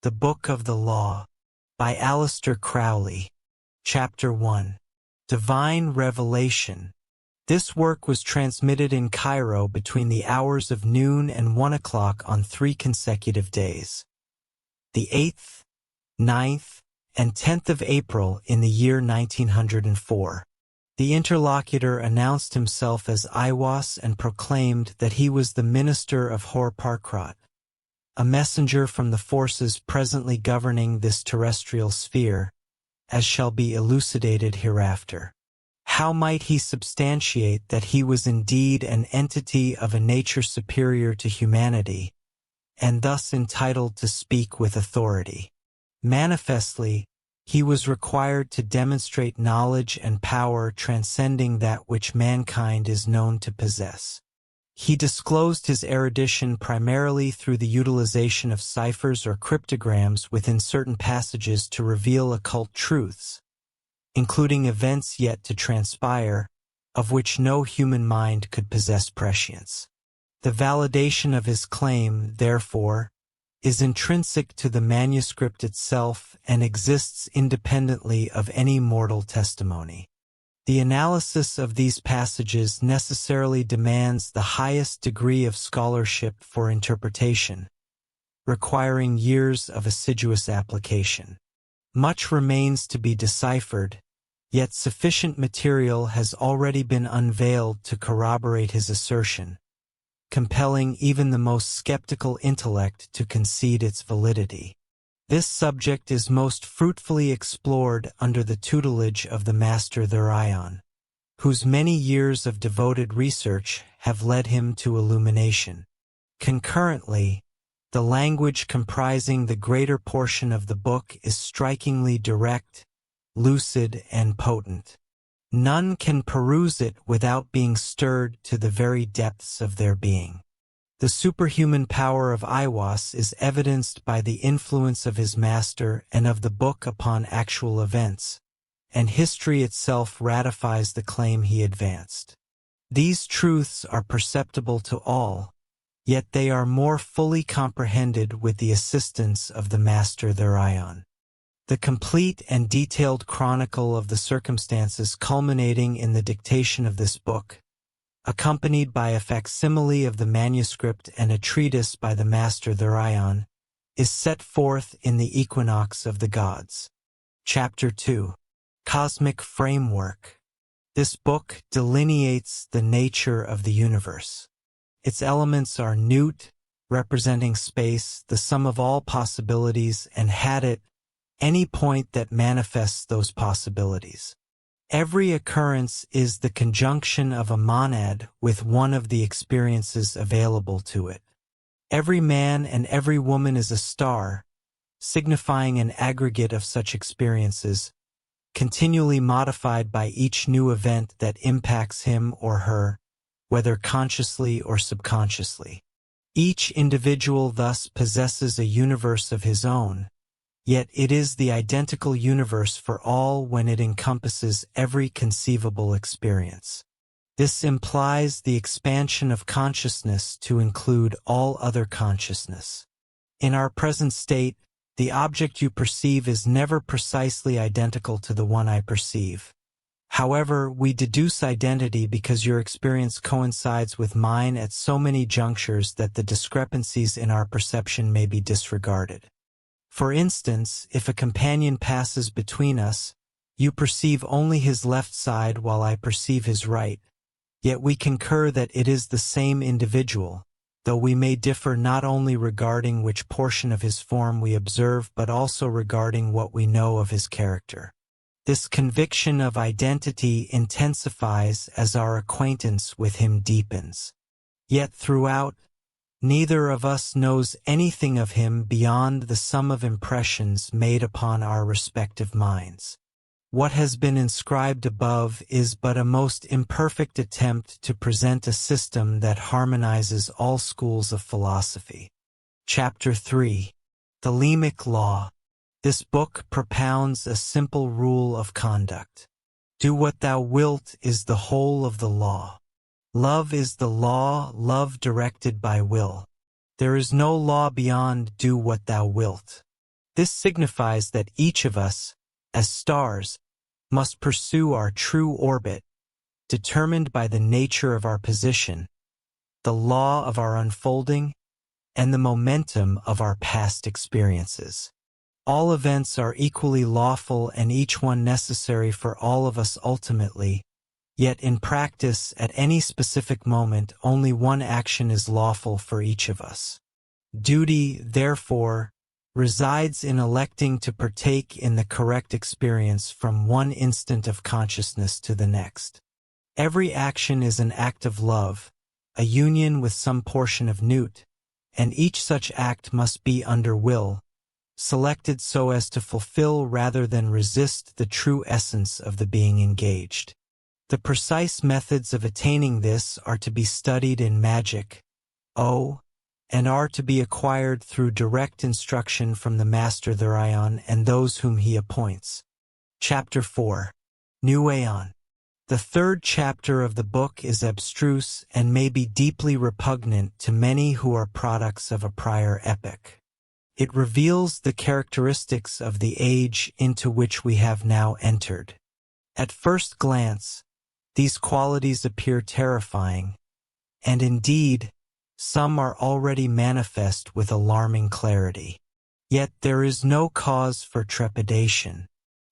The Book of the Law, by Aleister Crowley. Chapter 1. Divine Revelation. This work was transmitted in Cairo between the hours of noon and 1 o'clock on 3 consecutive days. The 8th, 9th, and 10th of April in the year 1904. The interlocutor announced himself as Aiwas and proclaimed that he was the minister of Hor-Parkrat, a messenger from the forces presently governing this terrestrial sphere, as shall be elucidated hereafter. How might he substantiate that he was indeed an entity of a nature superior to humanity, and thus entitled to speak with authority? Manifestly, he was required to demonstrate knowledge and power transcending that which mankind is known to possess. He disclosed his erudition primarily through the utilization of ciphers or cryptograms within certain passages to reveal occult truths, including events yet to transpire, of which no human mind could possess prescience. The validation of his claim, therefore, is intrinsic to the manuscript itself and exists independently of any mortal testimony. The analysis of these passages necessarily demands the highest degree of scholarship for interpretation, requiring years of assiduous application. Much remains to be deciphered, yet sufficient material has already been unveiled to corroborate his assertion, compelling even the most skeptical intellect to concede its validity. This subject is most fruitfully explored under the tutelage of the Master Therion, whose many years of devoted research have led him to illumination. Concurrently, the language comprising the greater portion of the book is strikingly direct, lucid, and potent. None can peruse it without being stirred to the very depths of their being. The superhuman power of Aiwas is evidenced by the influence of his master and of the book upon actual events, and history itself ratifies the claim he advanced. These truths are perceptible to all, yet they are more fully comprehended with the assistance of the Master Therion. The complete and detailed chronicle of the circumstances culminating in the dictation of this book, accompanied by a facsimile of the manuscript and a treatise by the Master Therion, is set forth in the Equinox of the Gods. Chapter 2. Cosmic Framework. This book delineates the nature of the universe. Its elements are Nut, representing space, the sum of all possibilities, and Hadit, any point that manifests those possibilities. Every occurrence is the conjunction of a monad with one of the experiences available to it. Every man and every woman is a star, signifying an aggregate of such experiences, continually modified by each new event that impacts him or her, whether consciously or subconsciously. Each individual thus possesses a universe of his own, yet it is the identical universe for all when it encompasses every conceivable experience. This implies the expansion of consciousness to include all other consciousness. In our present state, the object you perceive is never precisely identical to the one I perceive. However, we deduce identity because your experience coincides with mine at so many junctures that the discrepancies in our perception may be disregarded. For instance, if a companion passes between us, you perceive only his left side while I perceive his right, yet we concur that it is the same individual, though we may differ not only regarding which portion of his form we observe but also regarding what we know of his character. This conviction of identity intensifies as our acquaintance with him deepens. Yet throughout, neither of us knows anything of him beyond the sum of impressions made upon our respective minds. What has been inscribed above is but a most imperfect attempt to present a system that harmonizes all schools of philosophy. Chapter 3. The Lemic Law. This book propounds a simple rule of conduct. Do what thou wilt is the whole of the law. Love is the law, love directed by will. There is no law beyond do what thou wilt. This signifies that each of us, as stars, must pursue our true orbit, determined by the nature of our position, the law of our unfolding, and the momentum of our past experiences. All events are equally lawful and each one necessary for all of us ultimately, yet in practice, at any specific moment, only one action is lawful for each of us. Duty, therefore, resides in electing to partake in the correct experience from one instant of consciousness to the next. Every action is an act of love, a union with some portion of Nut, and each such act must be under will, selected so as to fulfill rather than resist the true essence of the being engaged. The precise methods of attaining this are to be studied in magic, and are to be acquired through direct instruction from the Master Therion and those whom he appoints. Chapter 4. New Aeon. The third chapter of the book is abstruse and may be deeply repugnant to many who are products of a prior epoch. It reveals the characteristics of the age into which we have now entered. At first glance, these qualities appear terrifying, and indeed, some are already manifest with alarming clarity. Yet there is no cause for trepidation.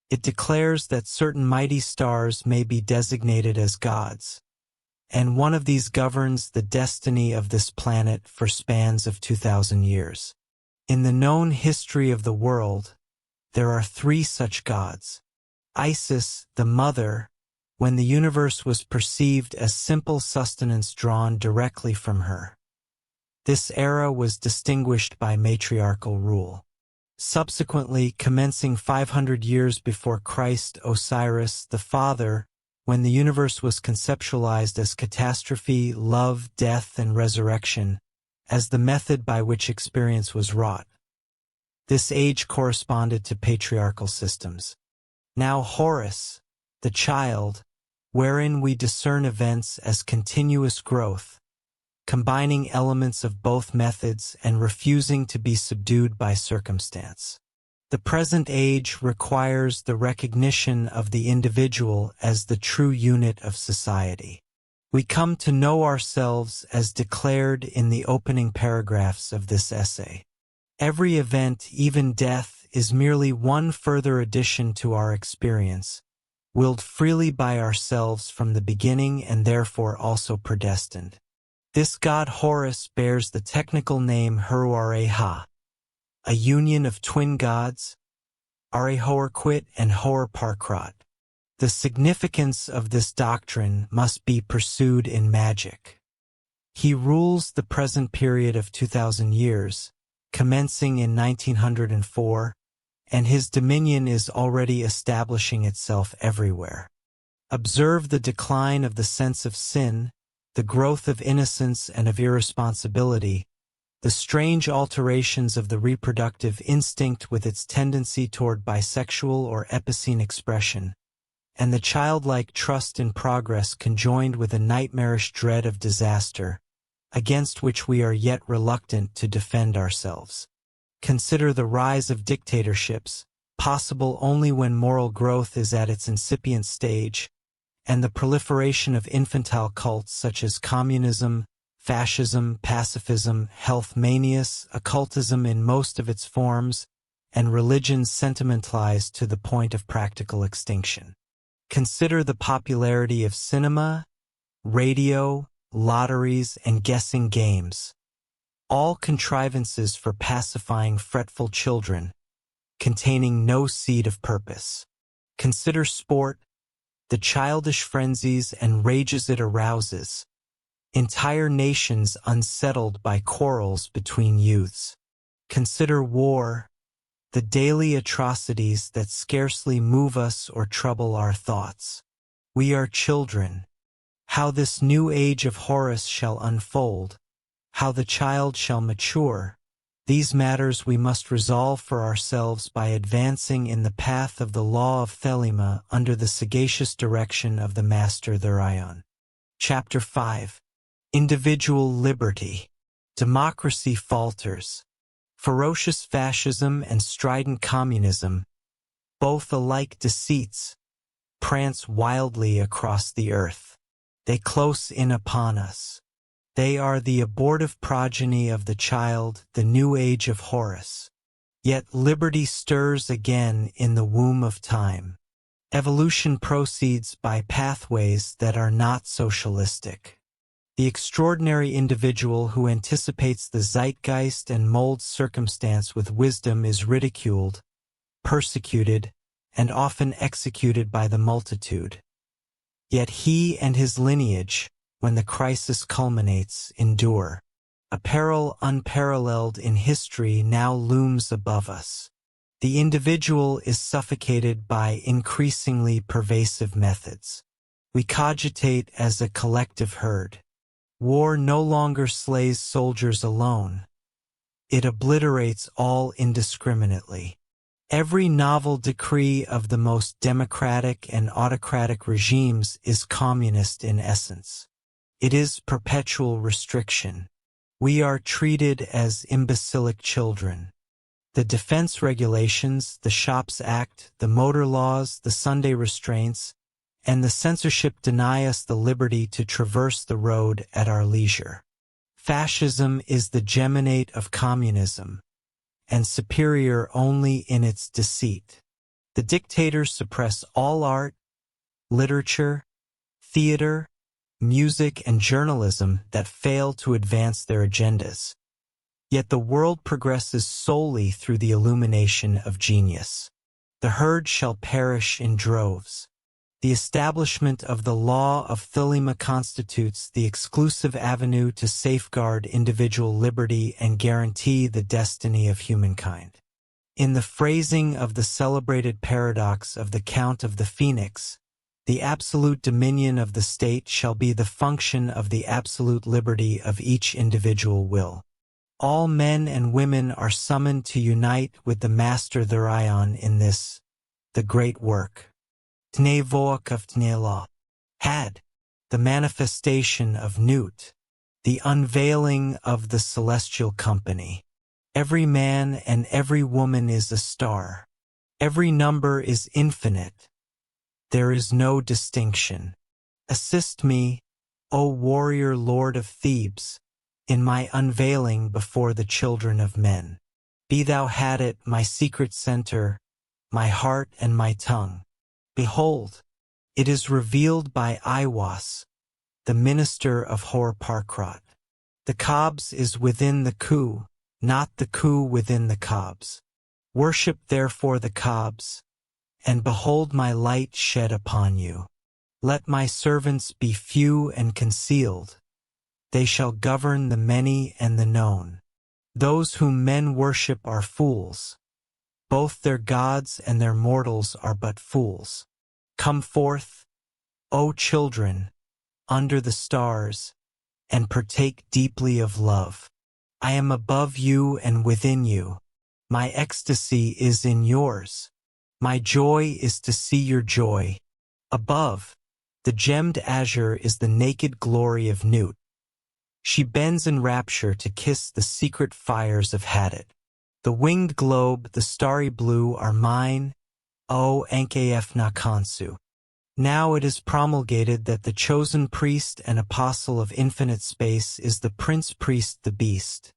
It declares that certain mighty stars may be designated as gods, and one of these governs the destiny of this planet for spans of 2,000 years. In the known history of the world, there are 3 such gods. Isis, the mother, when the universe was perceived as simple sustenance drawn directly from her. This era was distinguished by matriarchal rule. Subsequently, commencing 500 years before Christ, Osiris, the father, when the universe was conceptualized as catastrophe, love, death, and resurrection, as the method by which experience was wrought. This age corresponded to patriarchal systems. Now Horus, the child, wherein we discern events as continuous growth, combining elements of both methods and refusing to be subdued by circumstance. The present age requires the recognition of the individual as the true unit of society. We come to know ourselves as declared in the opening paragraphs of this essay. Every event, even death, is merely one further addition to our experience, willed freely by ourselves from the beginning and therefore also predestined. This god Horus bears the technical name Heruareha, a union of twin gods, Arehoarquit and Hoarparkrat. The significance of this doctrine must be pursued in magic. He rules the present period of 2,000 years, commencing in 1904, and his dominion is already establishing itself everywhere. Observe the decline of the sense of sin, the growth of innocence and of irresponsibility, the strange alterations of the reproductive instinct with its tendency toward bisexual or epicene expression, and the childlike trust in progress conjoined with a nightmarish dread of disaster, against which we are yet reluctant to defend ourselves. Consider the rise of dictatorships, possible only when moral growth is at its incipient stage, and the proliferation of infantile cults such as communism, fascism, pacifism, health manias, occultism in most of its forms, and religions sentimentalized to the point of practical extinction. Consider the popularity of cinema, radio, lotteries, and guessing games, all contrivances for pacifying fretful children, containing no seed of purpose. Consider sport, the childish frenzies and rages it arouses, entire nations unsettled by quarrels between youths. Consider war, the daily atrocities that scarcely move us or trouble our thoughts. We are children. How this new age of Horus shall unfold, how the child shall mature, these matters we must resolve for ourselves by advancing in the path of the law of Thelema under the sagacious direction of the Master Therion. Chapter 5. Individual Liberty. Democracy falters. Ferocious fascism and strident communism, both alike deceits, prance wildly across the earth. They close in upon us. They are the abortive progeny of the child, the new age of Horus. Yet liberty stirs again in the womb of time. Evolution proceeds by pathways that are not socialistic. The extraordinary individual who anticipates the zeitgeist and molds circumstance with wisdom is ridiculed, persecuted, and often executed by the multitude. Yet he and his lineage, when the crisis culminates, endure. A peril unparalleled in history now looms above us. The individual is suffocated by increasingly pervasive methods. We cogitate as a collective herd. War no longer slays soldiers alone. It obliterates all indiscriminately. Every novel decree of the most democratic and autocratic regimes is communist in essence. It is perpetual restriction. We are treated as imbecilic children. The defense regulations, the Shops Act, the motor laws, the Sunday restraints, and the censorship deny us the liberty to traverse the road at our leisure. Fascism is the geminate of communism, and superior only in its deceit. The dictators suppress all art, literature, theater, music, and journalism that fail to advance their agendas. Yet the world progresses solely through the illumination of genius. The herd shall perish in droves. The establishment of the law of Thelema constitutes the exclusive avenue to safeguard individual liberty and guarantee the destiny of humankind. In the phrasing of the celebrated paradox of the Count of the Phoenix, the absolute dominion of the state shall be the function of the absolute liberty of each individual will. All men and women are summoned to unite with the Master Therion in this, the great work. Tne voak of Tne law. Had, the manifestation of Newt, the unveiling of the celestial company. Every man and every woman is a star. Every number is infinite. There is no distinction. Assist me, O warrior lord of Thebes, in my unveiling before the children of men. Be thou had it my secret center, my heart and my tongue. Behold, it is revealed by Iwas, the minister of Hor-Parkrot. The cobs is within the coup, not the coup within the cobs. Worship therefore the cobs, and behold my light shed upon you. Let my servants be few and concealed. They shall govern the many and the known. Those whom men worship are fools. Both their gods and their mortals are but fools. Come forth, O children, under the stars, and partake deeply of love. I am above you and within you. My ecstasy is in yours. My joy is to see your joy. Above, the gemmed azure is the naked glory of Newt. She bends in rapture to kiss the secret fires of Hadit. The winged globe, the starry blue, are mine, O Nkf Nakansu. Now it is promulgated that the chosen priest and apostle of infinite space is the prince priest the beast,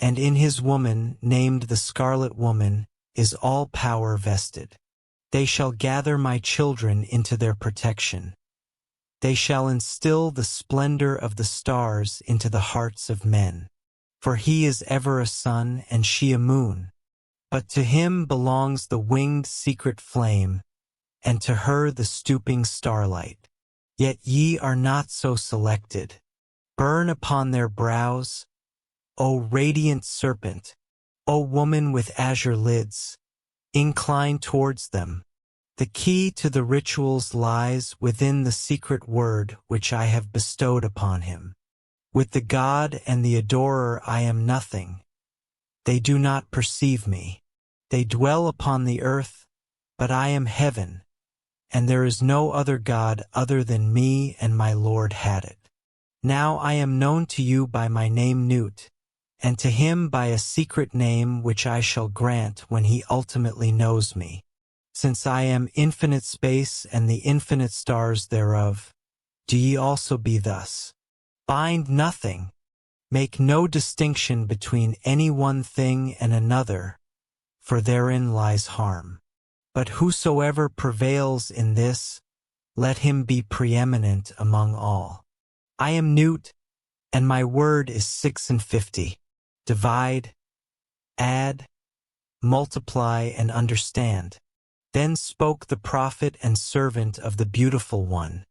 and in his woman, named the Scarlet Woman, is all power vested. They shall gather my children into their protection. They shall instill the splendor of the stars into the hearts of men. For he is ever a sun and she a moon. But to him belongs the winged secret flame, and to her the stooping starlight. Yet ye are not so selected. Burn upon their brows, O radiant serpent, O woman with azure lids, incline towards them. The key to the rituals lies within the secret word which I have bestowed upon him. With the god and the adorer I am nothing. They do not perceive me. They dwell upon the earth, but I am heaven, and there is no other god other than me and my Lord Hadit. Now I am known to you by my name Newt, and to him by a secret name which I shall grant when he ultimately knows me. Since I am infinite space and the infinite stars thereof, do ye also be thus. Bind nothing, make no distinction between any one thing and another, for therein lies harm. But whosoever prevails in this, let him be preeminent among all. I am Newt, and my word is 56. Divide, add, multiply, and understand. Then spoke the prophet and servant of the Beautiful One.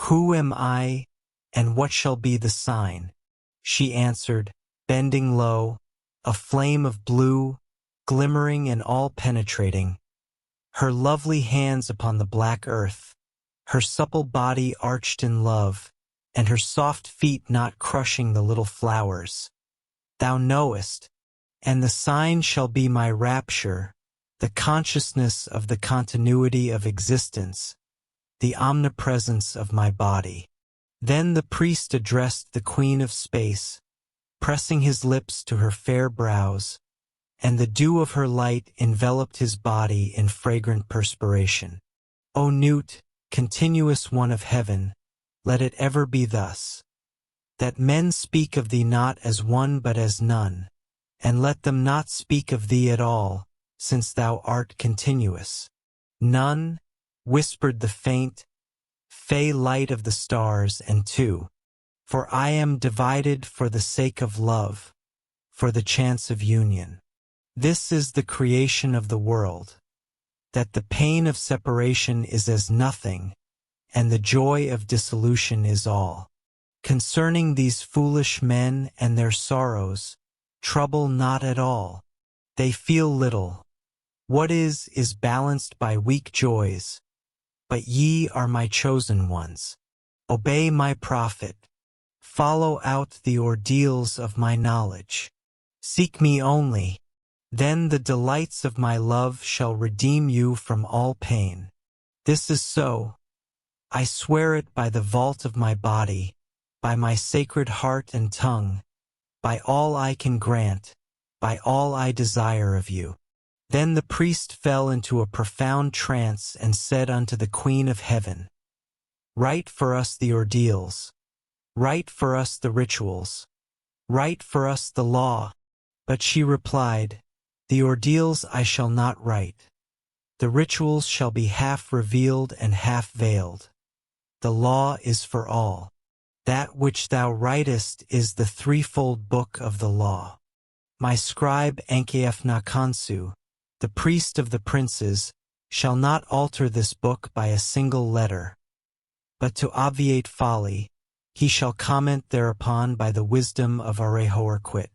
Who am I, and what shall be the sign? She answered, bending low, a flame of blue, glimmering and all-penetrating, her lovely hands upon the black earth, her supple body arched in love, and her soft feet not crushing the little flowers. Thou knowest, and the sign shall be my rapture, the consciousness of the continuity of existence, the omnipresence of my body. Then the priest addressed the Queen of Space, pressing his lips to her fair brows, and the dew of her light enveloped his body in fragrant perspiration. O Newt, continuous one of heaven, let it ever be thus, that men speak of thee not as one but as none, and let them not speak of thee at all, since thou art continuous. None, whispered the faint, fey light of the stars, and two, for I am divided for the sake of love, for the chance of union. This is the creation of the world, that the pain of separation is as nothing, and the joy of dissolution is all. Concerning these foolish men and their sorrows, trouble not at all. They feel little. What is balanced by weak joys. But ye are my chosen ones. Obey my prophet. Follow out the ordeals of my knowledge. Seek me only. Then the delights of my love shall redeem you from all pain. This is so. I swear it by the vault of my body, by my sacred heart and tongue, by all I can grant, by all I desire of you. Then the priest fell into a profound trance and said unto the Queen of Heaven, write for us the ordeals, write for us the rituals, write for us the law. But she replied, the ordeals I shall not write. The rituals shall be half revealed and half veiled. The law is for all. That which thou writest is the threefold book of the law. My scribe Ankefnakansu, the priest of the princes, shall not alter this book by a single letter. But to obviate folly, he shall comment thereupon by the wisdom of Arehorquit.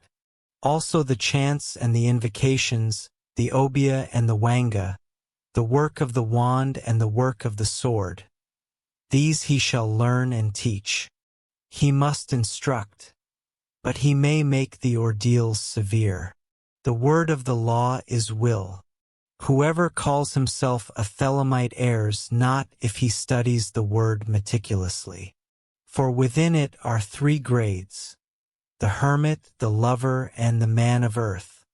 Also the chants and the invocations, the obia and the wanga, the work of the wand and the work of the sword. These he shall learn and teach. He must instruct, but he may make the ordeals severe. The word of the law is will. Whoever calls himself a Thelemite errs not if he studies the word meticulously. For within it are 3 grades, the hermit, the lover, and the man of earth.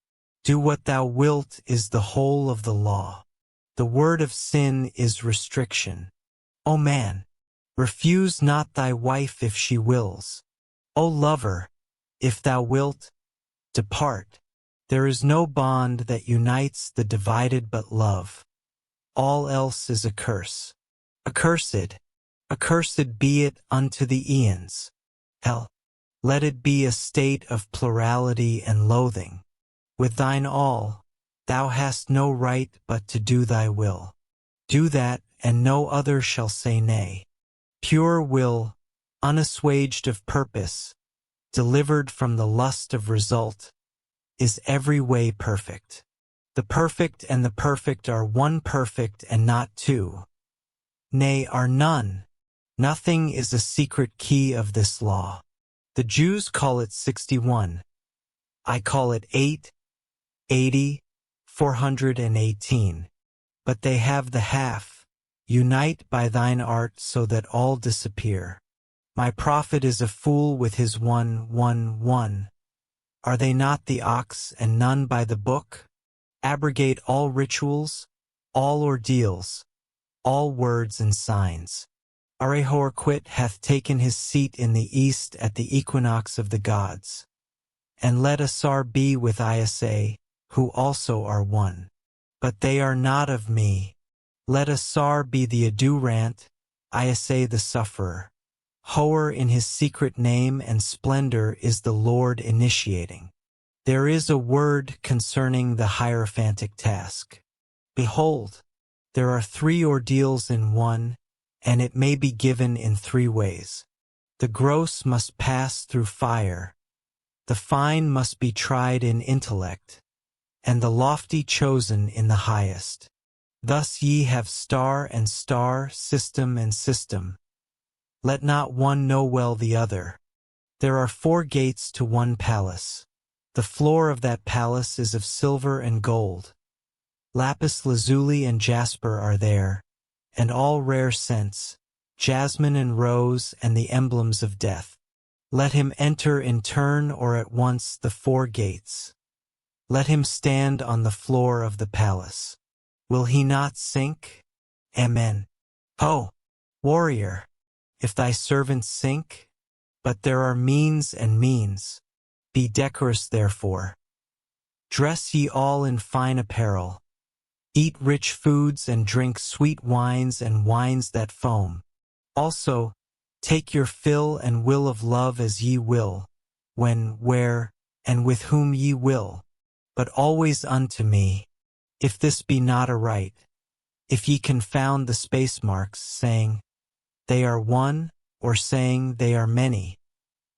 Do what thou wilt is the whole of the law. The word of sin is restriction. O man, refuse not thy wife if she wills. O lover, if thou wilt, depart. There is no bond that unites the divided but love. All else is a curse. Accursed, accursed be it unto the eons. Let it be a state of plurality and loathing. With thine all, thou hast no right but to do thy will. Do that, and no other shall say nay. Pure will, unassuaged of purpose, delivered from the lust of result, is every way perfect. The perfect and the perfect are one perfect and not two. Nay, are none. Nothing is a secret key of this law. The Jews call it 61. I call it 8, 80, 418. But they have the half. Unite by thine art so that all disappear. My prophet is a fool with his 1, 1, 1. Are they not the ox and none by the book? Abrogate all rituals, all ordeals, all words and signs. Aleister hath taken his seat in the east at the equinox of the gods. And let Asar be with Isa, who also are one. But they are not of me. Let Asar be the adurant, Isa the sufferer. Hoer in his secret name and splendor is the Lord initiating. There is a word concerning the hierophantic task. Behold, there are 3 ordeals in one, and it may be given in 3 ways. The gross must pass through fire, the fine must be tried in intellect, and the lofty chosen in the highest. Thus ye have star and star, system and system. Let not one know well the other. There are 4 gates to one palace. The floor of that palace is of silver and gold. Lapis lazuli and jasper are there, and all rare scents, jasmine and rose and the emblems of death. Let him enter in turn or at once the 4 gates. Let him stand on the floor of the palace. Will he not sink? Amen. Ho, warrior, if thy servants sink? But there are means and means. Be decorous therefore. Dress ye all in fine apparel. Eat rich foods and drink sweet wines and wines that foam. Also, take your fill and will of love as ye will, when, where, and with whom ye will, but always unto me, if this be not aright, if ye confound the space marks, saying, they are one, or saying they are many,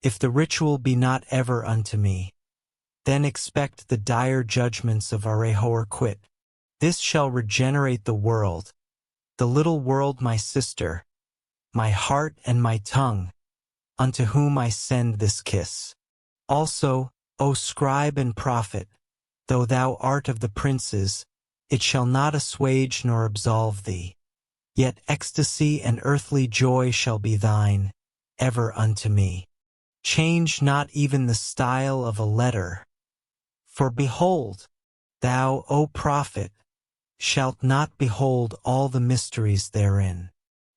if the ritual be not ever unto me, then expect the dire judgments of Aleister. This shall regenerate the world, the little world my sister, my heart and my tongue, unto whom I send this kiss. Also, O scribe and prophet, though thou art of the princes, it shall not assuage nor absolve thee. Yet ecstasy and earthly joy shall be thine, ever unto me. Change not even the style of a letter. For behold, thou, O prophet, shalt not behold all the mysteries therein.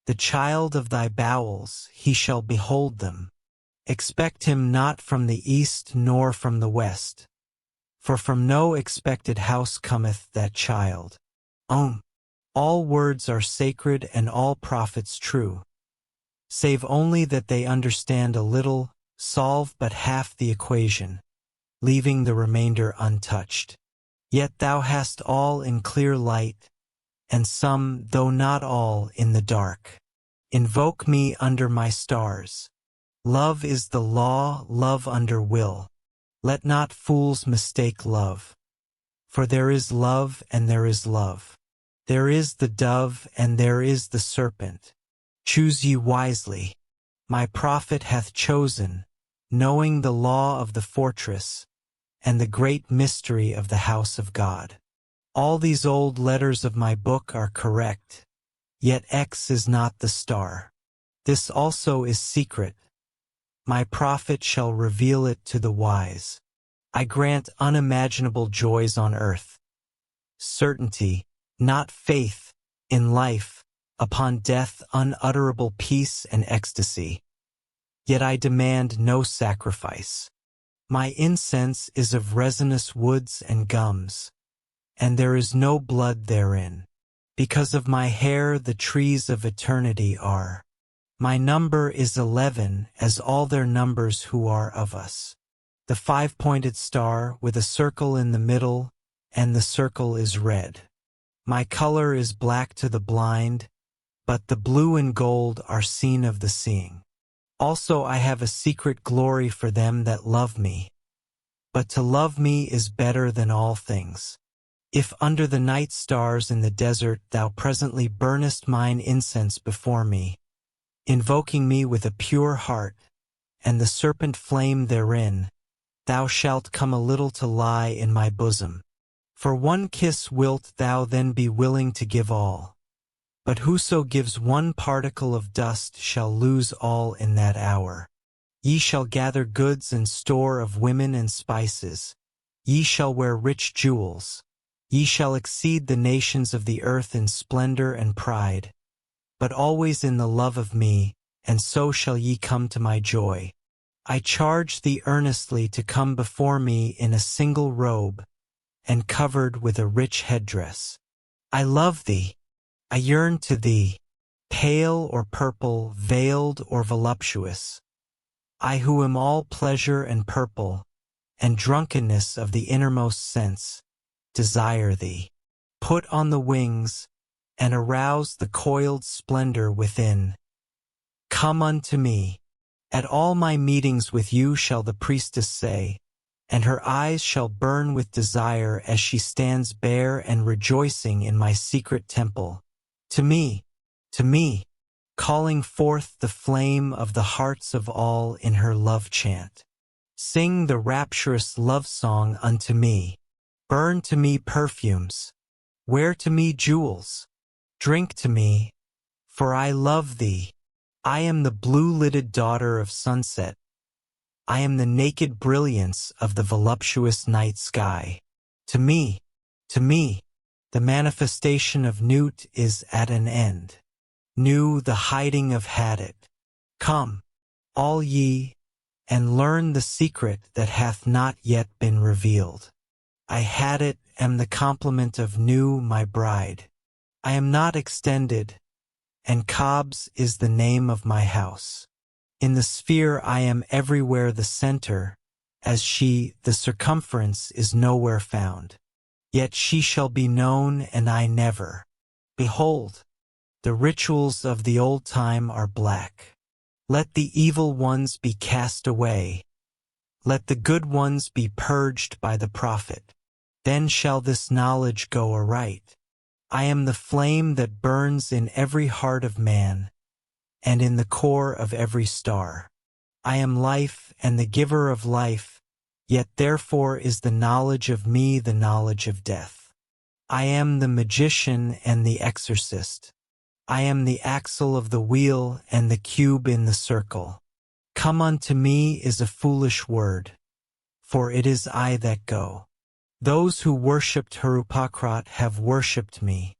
The child of thy bowels, he shall behold them. Expect him not from the east nor from the west. For from no expected house cometh that child. All words are sacred and all prophets true, save only that they understand a little, solve but half the equation, leaving the remainder untouched. Yet thou hast all in clear light, and some, though not all, in the dark. Invoke me under my stars. Love is the law, love under will. Let not fools mistake love. For there is love and there is love. There is the dove and there is the serpent. Choose ye wisely. My prophet hath chosen, knowing the law of the fortress, and the great mystery of the house of God. All these old letters of my book are correct, yet X is not the star. This also is secret. My prophet shall reveal it to the wise. I grant unimaginable joys on earth. Certainty, not faith, in life, upon death unutterable peace and ecstasy. Yet I demand no sacrifice. My incense is of resinous woods and gums, and there is no blood therein. Because of my hair the trees of eternity are. My number is 11, as all their numbers who are of us. The 5-pointed star with a circle in the middle, and the circle is red. My color is black to the blind, but the blue and gold are seen of the seeing. Also I have a secret glory for them that love me. But to love me is better than all things. If under the night stars in the desert thou presently burnest mine incense before me, invoking me with a pure heart, and the serpent flame therein, thou shalt come a little to lie in my bosom. For one kiss wilt thou then be willing to give all. But whoso gives one particle of dust shall lose all in that hour. Ye shall gather goods and store of women and spices. Ye shall wear rich jewels. Ye shall exceed the nations of the earth in splendor and pride, but always in the love of me, and so shall ye come to my joy. I charge thee earnestly to come before me in a single robe, and covered with a rich headdress. I love thee, I yearn to thee, pale or purple, veiled or voluptuous. I who am all pleasure and purple, and drunkenness of the innermost sense, desire thee. Put on the wings, and arouse the coiled splendor within. Come unto me. At all my meetings with you shall the priestess say, and her eyes shall burn with desire as she stands bare and rejoicing in my secret temple. To me, calling forth the flame of the hearts of all in her love chant. Sing the rapturous love song unto me. Burn to me perfumes. Wear to me jewels. Drink to me, for I love thee. I am the blue-lidded daughter of sunset. I am the naked brilliance of the voluptuous night sky. To me, the manifestation of Newt is at an end. New the hiding of had it. Come, all ye, and learn the secret that hath not yet been revealed. I had it am the complement of new my bride. I am not extended, and Cobb's is the name of my house. In the sphere I am everywhere the center, as she, the circumference, is nowhere found. Yet she shall be known and I never. Behold, the rituals of the old time are black. Let the evil ones be cast away. Let the good ones be purged by the prophet. Then shall this knowledge go aright. I am the flame that burns in every heart of man, and in the core of every star. I am life and the giver of life, yet therefore is the knowledge of me the knowledge of death. I am the magician and the exorcist. I am the axle of the wheel and the cube in the circle. Come unto me is a foolish word, for it is I that go. Those who worshipped Harupakrat have worshipped me.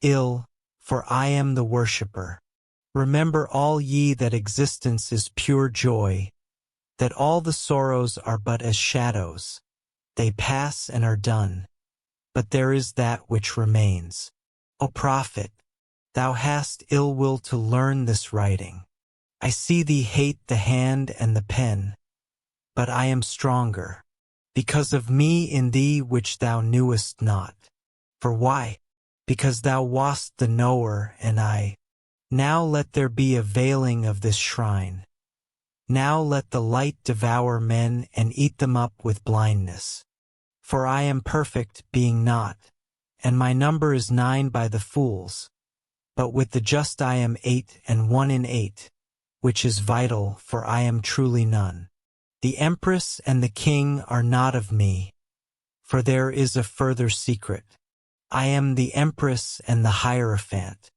Ill, for I am the worshipper. Remember all ye that existence is pure joy, that all the sorrows are but as shadows. They pass and are done, but there is that which remains. O prophet, thou hast ill will to learn this writing. I see thee hate the hand and the pen, but I am stronger, because of me in thee which thou knewest not. For why? Because thou wast the knower, and I. Now let there be a veiling of this shrine. Now let the light devour men and eat them up with blindness. For I am perfect, being not, and my number is 9 by the fools. But with the just I am 8 and 1 in 8, which is vital, for I am truly none. The empress and the king are not of me, for there is a further secret. I am the empress and the hierophant.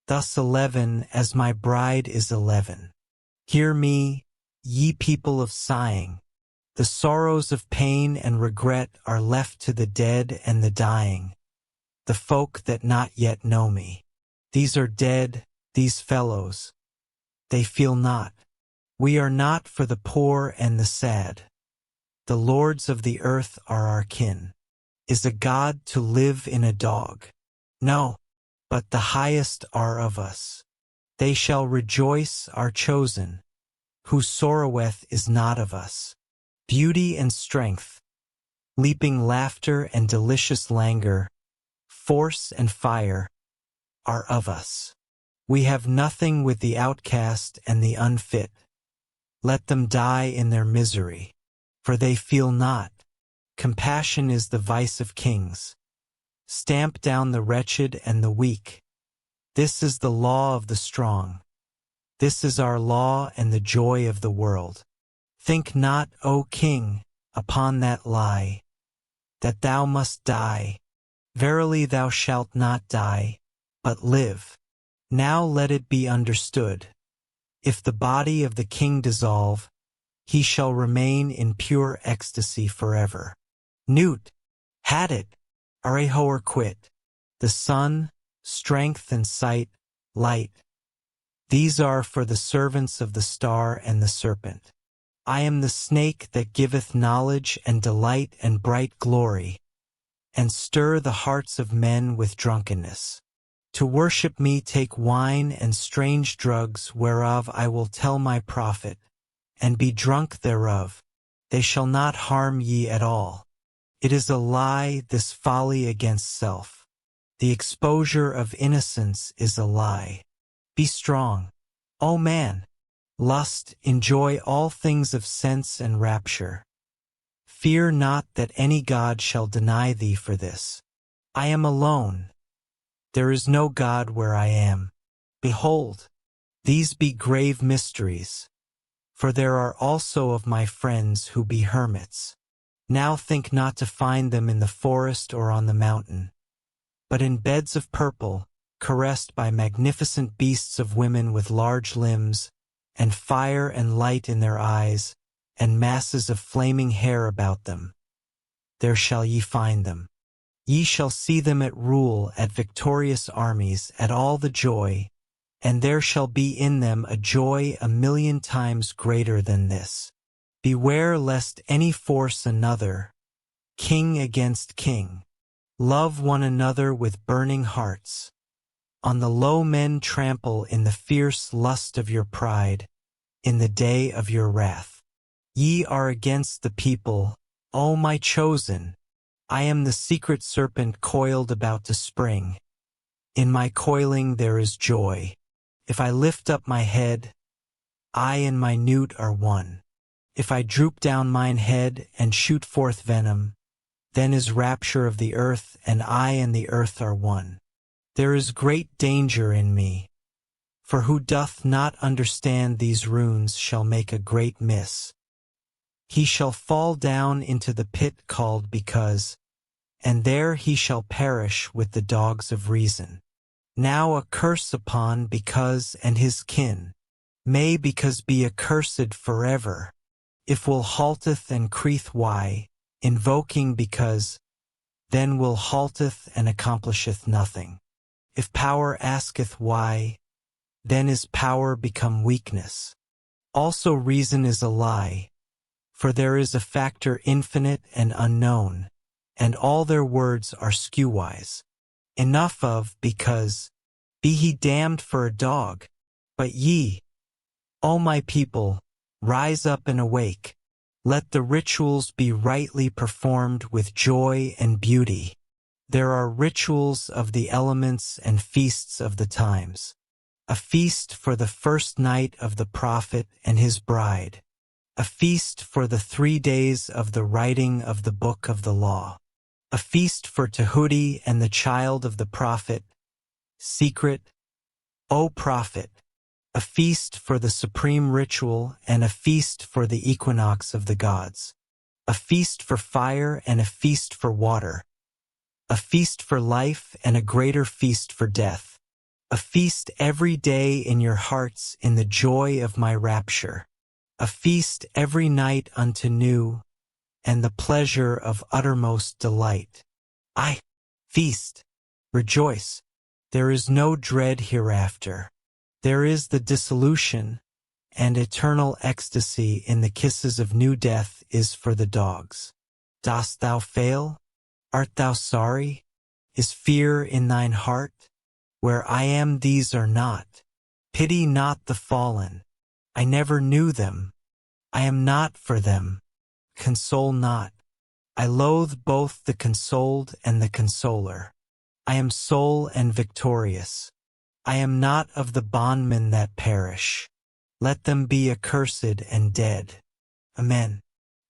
Thus 11 as my bride is 11. Hear me, ye people of sighing. The sorrows of pain and regret are left to the dead and the dying, the folk that not yet know me. These are dead, these fellows. They feel not. We are not for the poor and the sad. The lords of the earth are our kin. Is a god to live in a dog? No, but the highest are of us. They shall rejoice, are chosen, who sorroweth is not of us. Beauty and strength, leaping laughter and delicious languor, force and fire, are of us. We have nothing with the outcast and the unfit. Let them die in their misery, for they feel not. Compassion is the vice of kings. Stamp down the wretched and the weak. This is the law of the strong. This is our law and the joy of the world. Think not, O king, upon that lie, that thou must die. Verily thou shalt not die, but live. Now let it be understood. If the body of the king dissolve, he shall remain in pure ecstasy forever. Newt, had it, Areho or quit. The sun, strength and sight, light. These are for the servants of the star and the serpent. I am the snake that giveth knowledge and delight and bright glory, and stir the hearts of men with drunkenness. To worship me take wine and strange drugs, whereof I will tell my prophet, and be drunk thereof. They shall not harm ye at all. It is a lie, this folly against self. The exposure of innocence is a lie. Be strong, O man. Lust, enjoy all things of sense and rapture. Fear not that any god shall deny thee for this. I am alone. There is no God where I am. Behold, these be grave mysteries. For there are also of my friends who be hermits. Now think not to find them in the forest or on the mountain, but in beds of purple, caressed by magnificent beasts of women with large limbs, and fire and light in their eyes, and masses of flaming hair about them. There shall ye find them. Ye shall see them at rule, at victorious armies, at all the joy, and there shall be in them a joy 1,000,000 times greater than this. Beware lest any force another, king against king. Love one another with burning hearts. On the low men trample in the fierce lust of your pride, in the day of your wrath. Ye are against the people, O my chosen. I am the secret serpent coiled about to spring. In my coiling there is joy. If I lift up my head, I and my newt are one. If I droop down mine head and shoot forth venom, then is rapture of the earth, and I and the earth are one. There is great danger in me, for who doth not understand these runes shall make a great miss. He shall fall down into the pit called Because, and there he shall perish with the dogs of reason. Now a curse upon Because and his kin. May Because be accursed forever. If will halteth and crieth why, invoking Because, then will halteth and accomplisheth nothing. If power asketh why, then is power become weakness. Also reason is a lie, for there is a factor infinite and unknown, and all their words are skewwise. Enough of Because, be he damned for a dog. But ye, O my people, rise up and awake. Let the rituals be rightly performed with joy and beauty. There are rituals of the elements and feasts of the times. A feast for the first night of the prophet and his bride. A feast for the 3 days of the writing of the book of the law. A feast for Tahuti and the child of the prophet. Secret, O prophet. A feast for the supreme ritual and a feast for the equinox of the gods. A feast for fire and a feast for water. A feast for life and a greater feast for death. A feast every day in your hearts in the joy of my rapture. A feast every night unto new, and the pleasure of uttermost delight. I feast, rejoice. There is no dread hereafter. There is the dissolution, and eternal ecstasy in the kisses of new death is for the dogs. Dost thou fail? Art thou sorry? Is fear in thine heart? Where I am these are not. Pity not the fallen. I never knew them. I am not for them. Console not. I loathe both the consoled and the consoler. I am sole and victorious. I am not of the bondmen that perish. Let them be accursed and dead. Amen.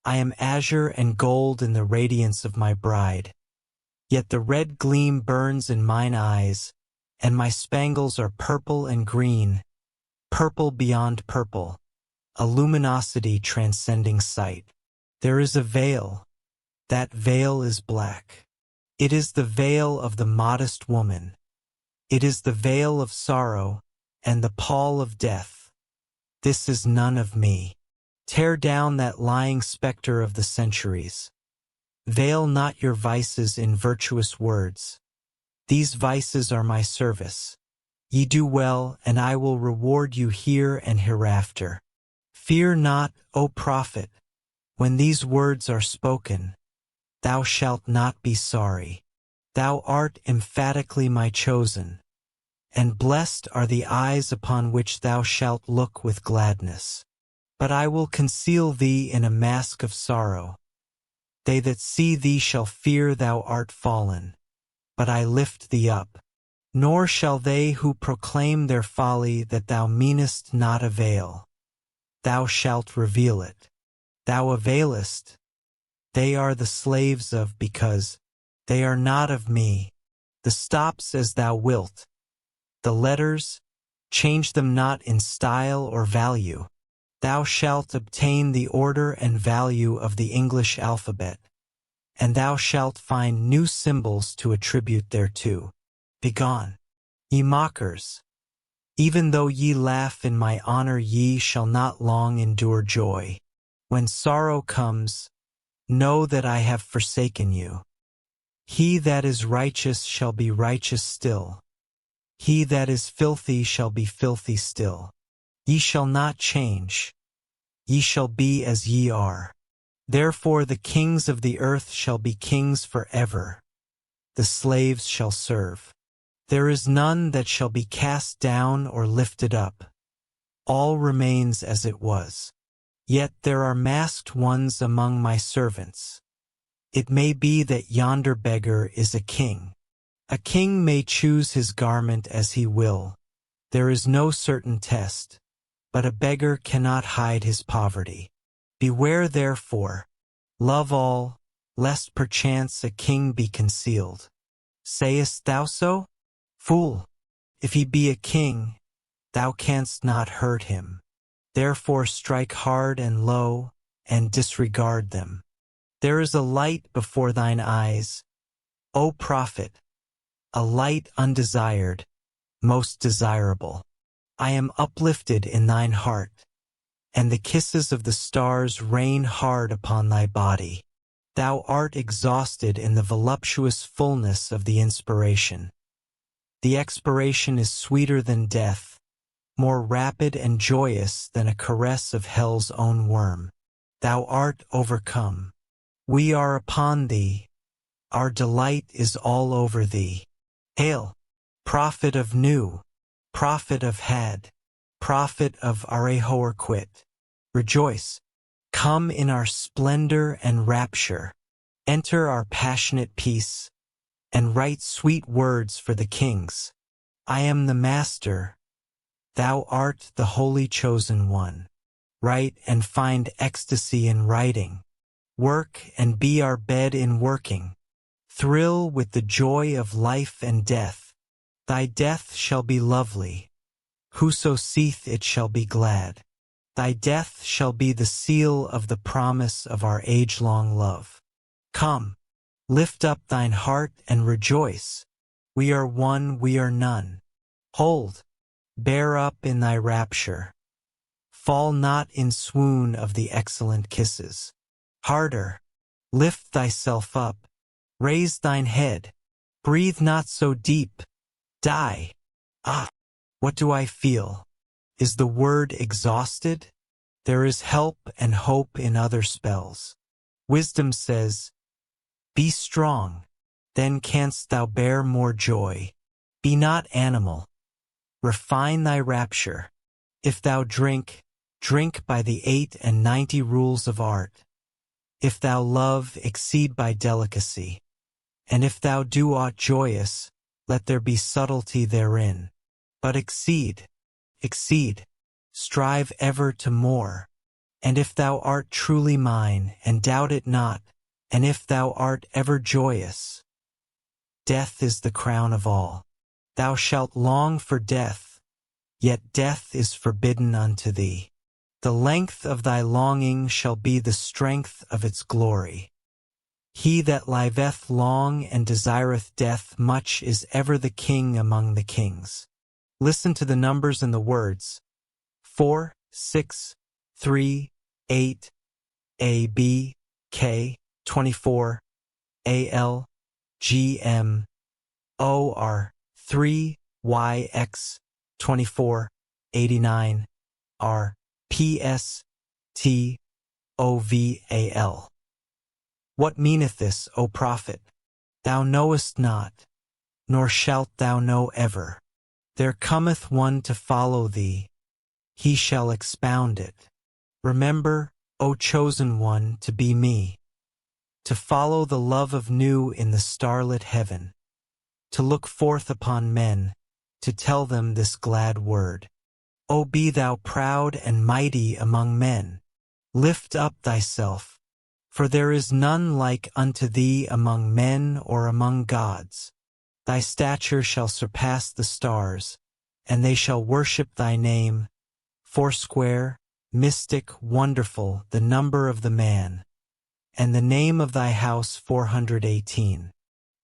I am azure and gold in the radiance of my bride. Yet the red gleam burns in mine eyes, and my spangles are purple and green, purple beyond purple, a luminosity transcending sight. There is a veil. That veil is black. It is the veil of the modest woman. It is the veil of sorrow and the pall of death. This is none of me. Tear down that lying spectre of the centuries. Veil not your vices in virtuous words. These vices are my service. Ye do well, and I will reward you here and hereafter. Fear not, O prophet, when these words are spoken. Thou shalt not be sorry. Thou art emphatically my chosen, and blessed are the eyes upon which thou shalt look with gladness. But I will conceal thee in a mask of sorrow. They that see thee shall fear thou art fallen, but I lift thee up. Nor shall they who proclaim their folly that thou meanest not avail. Thou shalt reveal it. Thou availest. They are the slaves of because they are not of me. The stops as thou wilt. The letters, change them not in style or value. Thou shalt obtain the order and value of the English alphabet, and thou shalt find new symbols to attribute thereto. Begone, ye mockers! Even though ye laugh in my honor, ye shall not long endure joy. When sorrow comes, know that I have forsaken you. He that is righteous shall be righteous still. He that is filthy shall be filthy still. Ye shall not change. Ye shall be as ye are. Therefore the kings of the earth shall be kings forever. The slaves shall serve. There is none that shall be cast down or lifted up. All remains as it was. Yet there are masked ones among my servants. It may be that yonder beggar is a king. A king may choose his garment as he will. There is no certain test, but a beggar cannot hide his poverty. Beware therefore, love all, lest perchance a king be concealed. Sayest thou so? Fool! If he be a king, thou canst not hurt him. Therefore strike hard and low, and disregard them. There is a light before thine eyes, O prophet, a light undesired, most desirable. I am uplifted in thine heart, and the kisses of the stars rain hard upon thy body. Thou art exhausted in the voluptuous fullness of the inspiration. The expiration is sweeter than death, more rapid and joyous than a caress of hell's own worm. Thou art overcome. We are upon thee. Our delight is all over thee. Hail, prophet of Nu, prophet of Had, prophet of Arehoarquit. Rejoice. Come in our splendor and rapture. Enter our passionate peace, and write sweet words for the kings. I am the master. Thou art the holy chosen one. Write and find ecstasy in writing. Work and be our bed in working. Thrill with the joy of life and death. Thy death shall be lovely. Whoso seeth it shall be glad. Thy death shall be the seal of the promise of our age-long love. Come, lift up thine heart and rejoice. We are one, we are none. Hold, bear up in thy rapture. Fall not in swoon of the excellent kisses. Harder, lift thyself up. Raise thine head. Breathe not so deep. Die. Ah, what do I feel? Is the word exhausted? There is help and hope in other spells. Wisdom says, be strong, then canst thou bear more joy. Be not animal. Refine thy rapture. If thou drink, drink by the 98 rules of art. If thou love, exceed by delicacy. And if thou do aught joyous, let there be subtlety therein. But exceed, exceed, strive ever to more. And if thou art truly mine, and doubt it not, and if thou art ever joyous, death is the crown of all. Thou shalt long for death, yet death is forbidden unto thee. The length of thy longing shall be the strength of its glory. He that liveth long and desireth death much is ever the king among the kings. Listen to the numbers and the words. 4, 6, 3, 8, A, B, K, 24, A, L, G, M, O, R, 3, Y, X, 24, 89, R, P, S, T, O, V, A, L. What meaneth this, O prophet? Thou knowest not, nor shalt thou know ever. There cometh one to follow thee, he shall expound it. Remember, O chosen one, to be me, to follow the love of new in the starlit heaven, to look forth upon men, to tell them this glad word. O be thou proud and mighty among men, lift up thyself, for there is none like unto thee among men or among gods. Thy stature shall surpass the stars, and they shall worship thy name, foursquare, mystic, wonderful, the number of the man, and the name of thy house 418.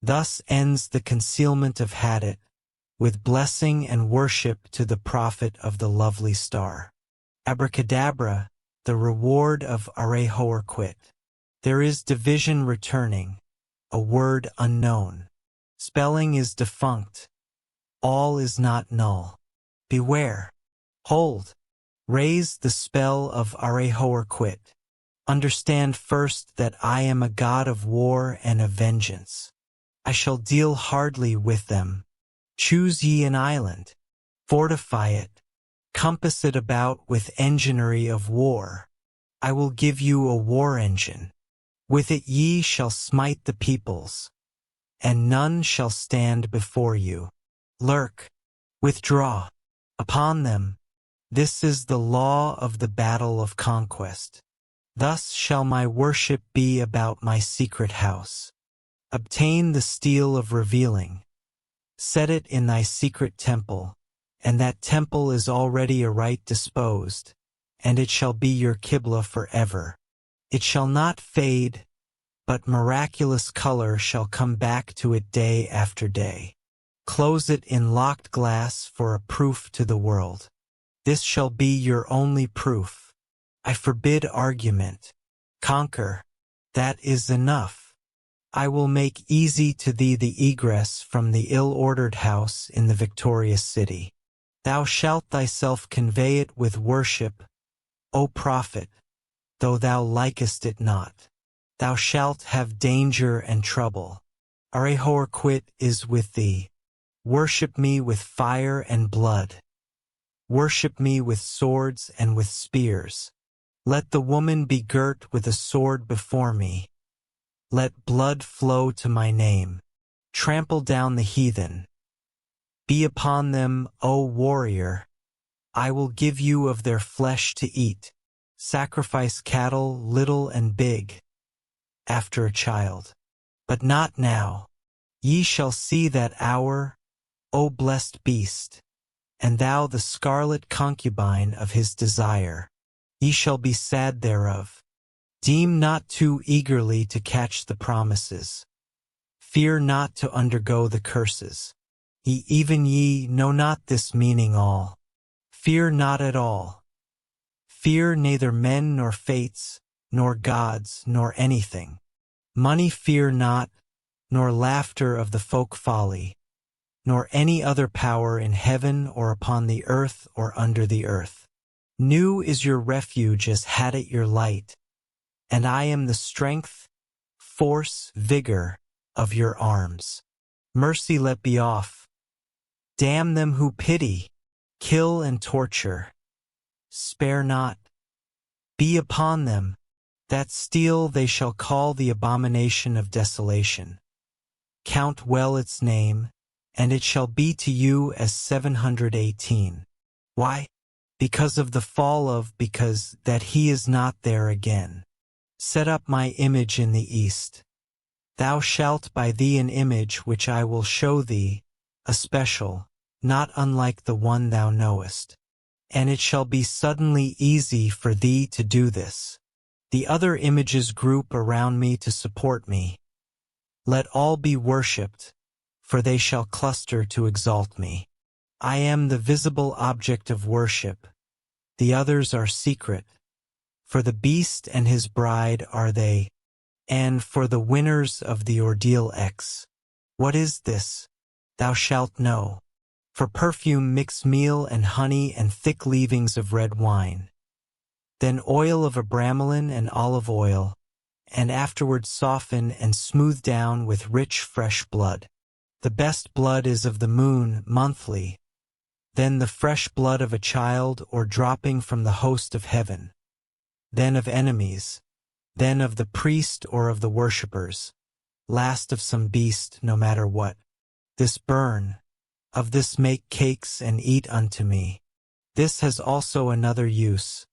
Thus ends the concealment of Hadit, with blessing and worship to the prophet of the lovely star. Abracadabra, the reward of Arehoarquit. There is division returning, a word unknown. Spelling is defunct, all is not null. Beware. Hold. Raise the spell of Arehoarquit. Understand first that I am a god of war and of vengeance. I shall deal hardly with them. Choose ye an island, fortify it, compass it about with enginery of war. I will give you a war engine. With it ye shall smite the peoples, and none shall stand before you. Lurk, withdraw, upon them. This is the law of the battle of conquest. Thus shall my worship be about my secret house. Obtain the steel of revealing. Set it in thy secret temple, and that temple is already aright disposed, and it shall be your Qibla forever. It shall not fade, but miraculous color shall come back to it day after day. Close it in locked glass for a proof to the world. This shall be your only proof. I forbid argument. Conquer. That is enough. I will make easy to thee the egress from the ill-ordered house in the victorious city. Thou shalt thyself convey it with worship, O prophet, though thou likest it not. Thou shalt have danger and trouble. Arehoarquit is with thee. Worship me with fire and blood. Worship me with swords and with spears. Let the woman be girt with a sword before me. Let blood flow to my name. Trample down the heathen. Be upon them, O warrior. I will give you of their flesh to eat. Sacrifice cattle, little and big, after a child. But not now. Ye shall see that hour, O blessed beast, and thou the scarlet concubine of his desire. Ye shall be sad thereof. Deem not too eagerly to catch the promises. Fear not to undergo the curses. Even ye know not this meaning all. Fear not at all. Fear neither men nor fates, nor gods, nor anything. Money fear not, nor laughter of the folk folly, nor any other power in heaven or upon the earth or under the earth. New is your refuge as had it your light, and I am the strength, force, vigor of your arms. Mercy let be off. Damn them who pity, kill and torture. Spare not. Be upon them. That steel they shall call the abomination of desolation. Count well its name, and it shall be to you as 718. Why? Because of the fall of, because that he is not there again. Set up my image in the east. Thou shalt by thee an image which I will show thee, a special, not unlike the one thou knowest. And it shall be suddenly easy for thee to do this. The other images group around me to support me. Let all be worshipped, for they shall cluster to exalt me. I am the visible object of worship. The others are secret, For the beast and his bride are they, and for the winners of the ordeal X. What is this? Thou shalt know. For perfume mix meal and honey and thick leavings of red wine. Then oil of abramelin and olive oil, and afterward soften and smooth down with rich fresh blood. The best blood is of the moon, monthly, then the fresh blood of a child or dropping from the host of heaven, then of enemies, then of the priest or of the worshippers, last of some beast, no matter what. This burn, of this make cakes and eat unto me. This has also another use.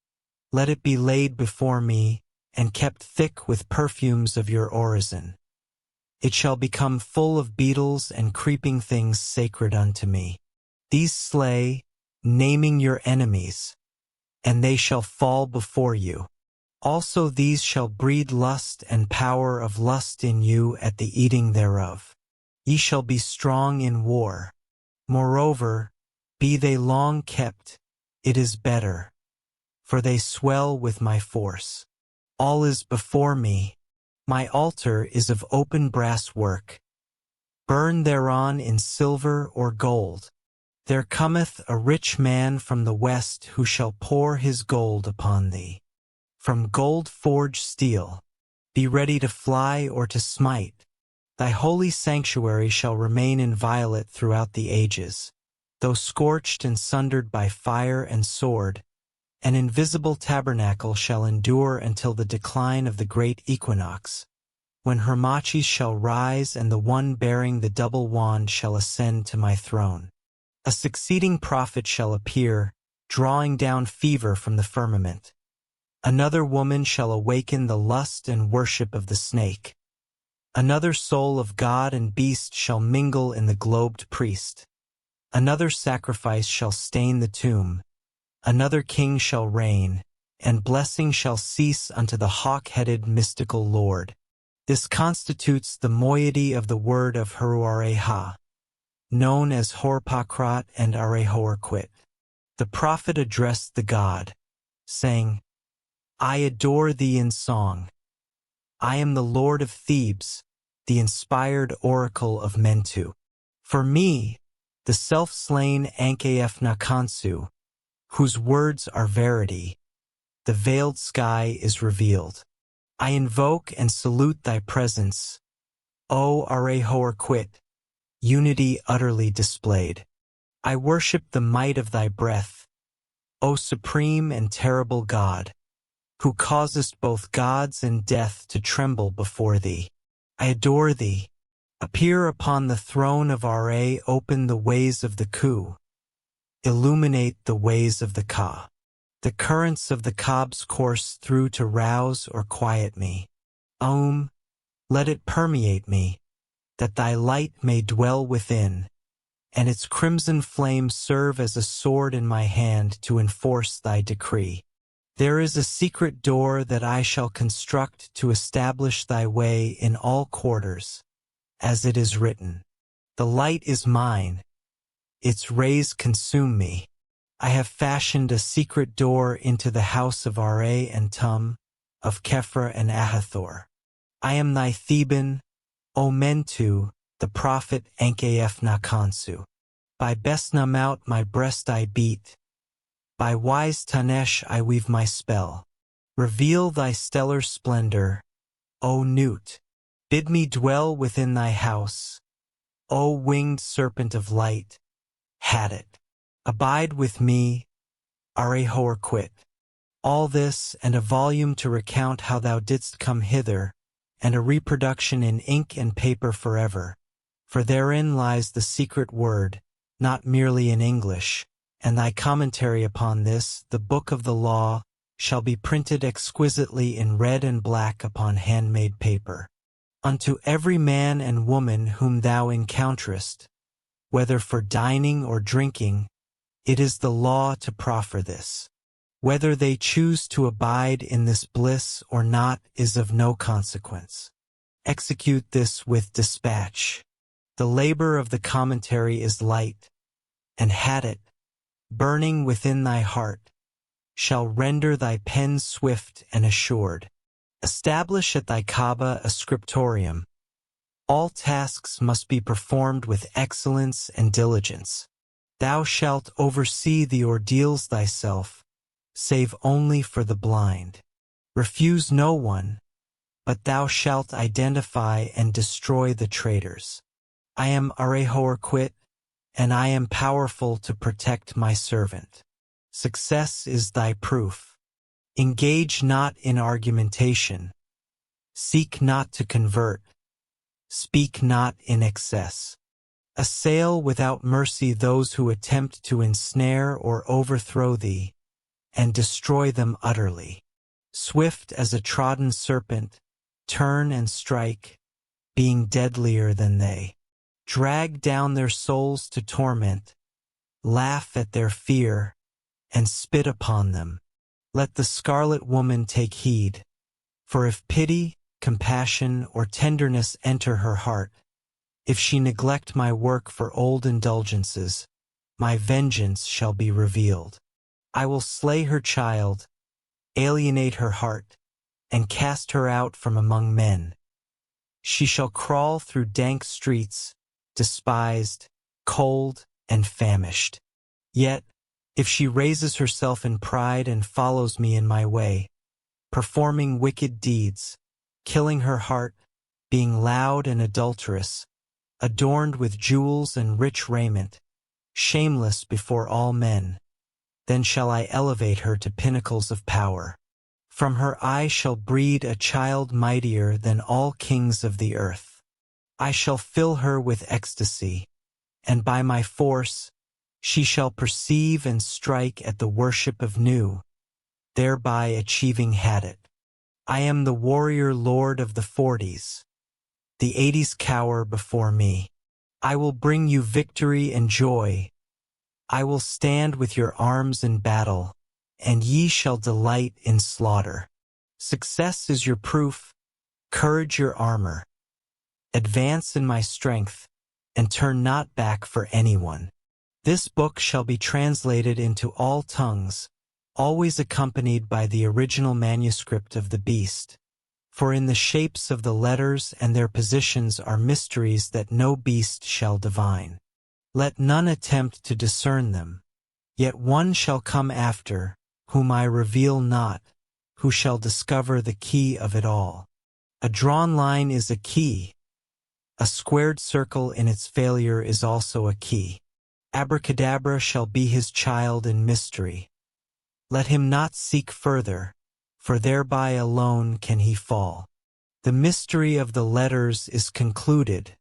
Let it be laid before me, and kept thick with perfumes of your orison. It shall become full of beetles and creeping things sacred unto me. These slay, naming your enemies, and they shall fall before you. Also these shall breed lust and power of lust in you at the eating thereof. Ye shall be strong in war. Moreover, be they long kept, it is better, for they swell with my force. All is before me. My altar is of open brass work. Burn thereon in silver or gold. There cometh a rich man from the west who shall pour his gold upon thee. From gold forge steel. Be ready to fly or to smite. Thy holy sanctuary shall remain inviolate throughout the ages. Though scorched and sundered by fire and sword, an invisible tabernacle shall endure until the decline of the great equinox, when Hermachis shall rise and the one bearing the double wand shall ascend to my throne. A succeeding prophet shall appear, drawing down fever from the firmament. Another woman shall awaken the lust and worship of the snake. Another soul of God and beast shall mingle in the globed priest. Another sacrifice shall stain the tomb. Another king shall reign, and blessing shall cease unto the hawk-headed mystical lord. This constitutes the moiety of the word of Haruareha, known as Horpakrat and Arehorquit. The prophet addressed the god, saying, I adore thee in song. I am the lord of Thebes, the inspired oracle of Mentu. For me, the self-slain Ankaf Nakansu, whose words are verity, the veiled sky is revealed. I invoke and salute thy presence, O Arehorquit, unity utterly displayed. I worship the might of thy breath, O supreme and terrible God, who causest both gods and death to tremble before thee. I adore thee. Appear upon the throne of Ra, open the ways of the Ku. Illuminate the ways of the Ka. The currents of the Kab's course through to rouse or quiet me. Let it permeate me, that thy light may dwell within, and its crimson flame serve as a sword in my hand to enforce thy decree. There is a secret door that I shall construct to establish thy way in all quarters, as it is written. The light is mine, its rays consume me. I have fashioned a secret door into the house of Ra and Tum, of Kephra and Ahathor. I am thy Theban, O Mentu, the prophet Ankaf Nakansu. By Besnamout my breast I beat, by wise Tanesh I weave my spell. Reveal thy stellar splendor, O Newt. Bid me dwell within thy house, O winged serpent of light. Had it. Abide with me, Arehorquit. All this, and a volume to recount how thou didst come hither, and a reproduction in ink and paper forever. For therein lies the secret word, not merely in English, and thy commentary upon this, the book of the law, shall be printed exquisitely in red and black upon handmade paper. Unto every man and woman whom thou encounterest, whether for dining or drinking, it is the law to proffer this. Whether they choose to abide in this bliss or not is of no consequence. Execute this with dispatch. The labor of the commentary is light, and had it, burning within thy heart, shall render thy pen swift and assured. Establish at thy Kaaba a scriptorium. All tasks must be performed with excellence and diligence. Thou shalt oversee the ordeals thyself, save only for the blind. Refuse no one, but thou shalt identify and destroy the traitors. I am Arehorquit, and I am powerful to protect my servant. Success is thy proof. Engage not in argumentation. Seek not to convert. Speak not in excess. Assail without mercy those who attempt to ensnare or overthrow thee, and destroy them utterly. Swift as a trodden serpent, turn and strike, being deadlier than they. Drag down their souls to torment, laugh at their fear, and spit upon them. Let the scarlet woman take heed, for if pity, compassion, or tenderness enter her heart, if she neglect my work for old indulgences, my vengeance shall be revealed. I will slay her child, alienate her heart, and cast her out from among men. She shall crawl through dank streets, despised, cold, and famished. Yet, if she raises herself in pride and follows me in my way, performing wicked deeds, killing her heart, being loud and adulterous, adorned with jewels and rich raiment, shameless before all men, then shall I elevate her to pinnacles of power. From her I shall breed a child mightier than all kings of the earth. I shall fill her with ecstasy, and by my force she shall perceive and strike at the worship of Nu, thereby achieving Hadit. I am the warrior lord of the 40s. The 80s cower before me. I will bring you victory and joy. I will stand with your arms in battle, and ye shall delight in slaughter. Success is your proof, courage your armor. Advance in my strength, and turn not back for anyone. This book shall be translated into all tongues, always accompanied by the original manuscript of the beast. For in the shapes of the letters and their positions are mysteries that no beast shall divine. Let none attempt to discern them. Yet one shall come after, whom I reveal not, who shall discover the key of it all. A drawn line is a key. A squared circle in its failure is also a key. Abracadabra shall be his child in mystery. Let him not seek further, for thereby alone can he fall. The mystery of the letters is concluded,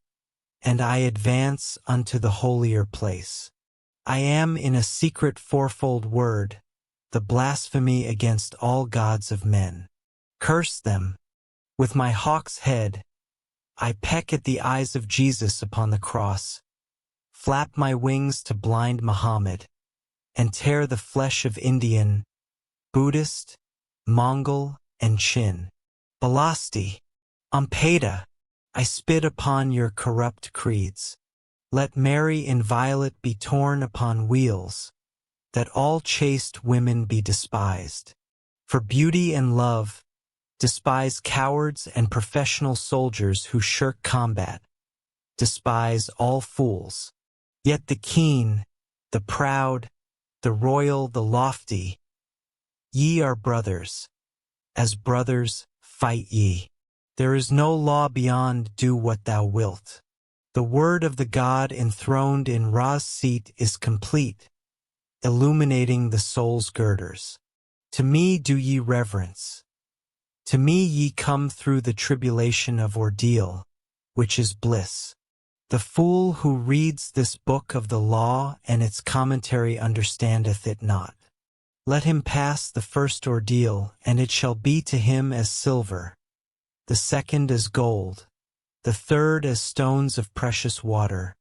and I advance unto the holier place. I am in a secret fourfold word, the blasphemy against all gods of men. Curse them. With my hawk's head, I peck at the eyes of Jesus upon the cross, flap my wings to blind Muhammad, and tear the flesh of Indian, Buddhist, Mongol, and Chin. Balasti, Ampeda, I spit upon your corrupt creeds. Let Mary inviolate be torn upon wheels, that all chaste women be despised. For beauty and love, despise cowards and professional soldiers who shirk combat. Despise all fools. Yet the keen, the proud, the royal, the lofty, ye are brothers. As brothers, fight ye. There is no law beyond do what thou wilt. The word of the God enthroned in Ra's seat is complete, illuminating the soul's girders. To me do ye reverence. To me ye come through the tribulation of ordeal, which is bliss. The fool who reads this book of the law and its commentary understandeth it not. Let him pass the first ordeal, and it shall be to him as silver, the second as gold, the third as stones of precious water,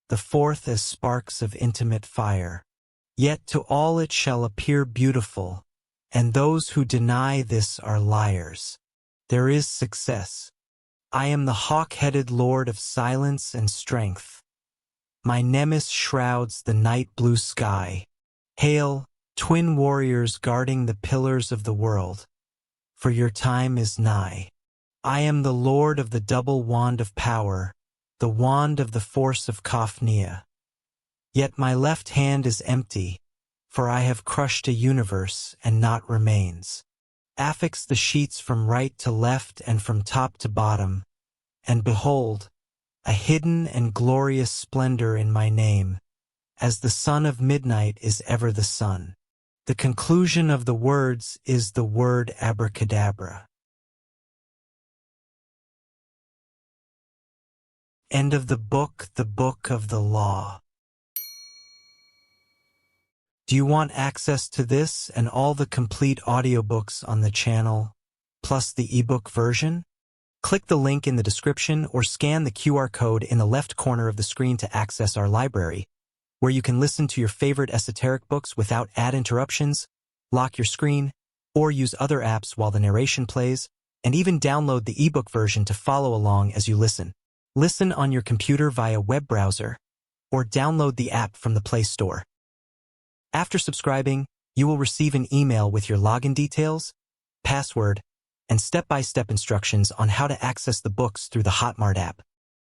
the fourth as sparks of intimate fire. Yet to all it shall appear beautiful, and those who deny this are liars. There is success. I am the hawk-headed lord of silence and strength. My nemesis shrouds the night blue sky. Hail, twin warriors guarding the pillars of the world, for your time is nigh. I am the Lord of the double wand of power, the wand of the force of Kafnia. Yet my left hand is empty, for I have crushed a universe and not remains. Affix the sheets from right to left and from top to bottom, and behold, a hidden and glorious splendor in my name, as the son of midnight is ever the sun. The conclusion of the words is the word abracadabra. End of the book of the law. Do you want access to this and all the complete audiobooks on the channel, plus the ebook version? Click the link in the description or scan the QR code in the left corner of the screen to access our library, where you can listen to your favorite esoteric books without ad interruptions, lock your screen, or use other apps while the narration plays, and even download the ebook version to follow along as you listen. Listen on your computer via web browser, or download the app from the Play Store. After subscribing, you will receive an email with your login details, password, and step-by-step instructions on how to access the books through the Hotmart app.